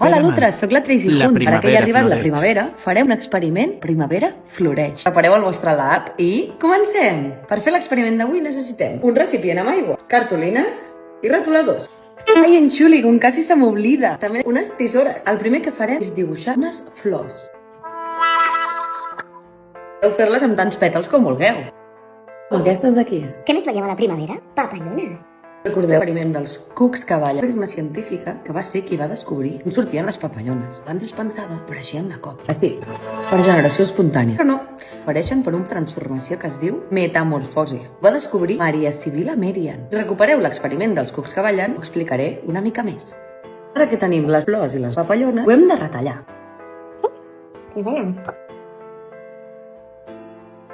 Hola, Lutres, sóc la Tracy La Hunt. Ara que ja ha arribat la floreix. primavera, farem un experiment Primavera Floreix. Prepareu el vostre lab i comencem! Per fer l'experiment d'avui necessitem un recipient amb aigua, cartolines i retoladors. Ai, en Xuli, com quasi se m'oblida. També unes tisores. El primer que farem és dibuixar unes flors. Podeu fer-les amb tants pètals com vulgueu. Aquestes d'aquí. Què més veiem a la primavera? Papallones. Recordeu l'experiment dels cucs que ballen? Era una científica que va ser qui va descobrir on sortien les papallones. Abans es pensava, apareixien de cop. Aquí, per generació espontània. Però no, apareixen per una transformació que es diu metamorfosi. Ho va descobrir Maria Sibylla Merian. Si recupereu l'experiment dels cucs que ballen, ho explicaré una mica més. Ara que tenim les flors i les papallones, ho hem de retallar. Que bona.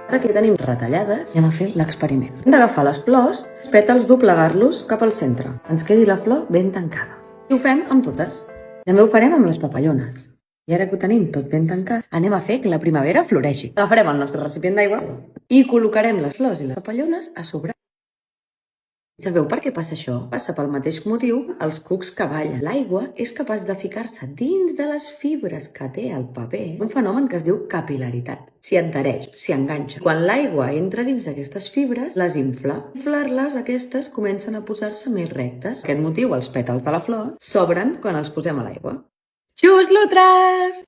Ara que tenim retallades, anem a fer l'experiment. Hem d'agafar les flors, els pètals, doblegar-los cap al centre. Ens quedi la flor ben tancada. I ho fem amb totes. També ho farem amb les papallones. I ara que ho tenim tot ben tancat, anem a fer que la primavera floreixi. Agafarem el nostre recipient d'aigua i col·locarem les flors i les papallones a sobre. Sabeu per què passa això? Passa pel mateix motiu als cucs que ballen. L'aigua és capaç de ficar-se dins de les fibres que té el paper, un fenomen que es diu capil·laritat. S'hi adhereix, s'hi enganxa. Quan l'aigua entra dins d'aquestes fibres, les infla. Inflar-les, aquestes comencen a posar-se més rectes. Per aquest motiu, els pètals de la flor s'obren quan els posem a l'aigua. Xus, Lutres!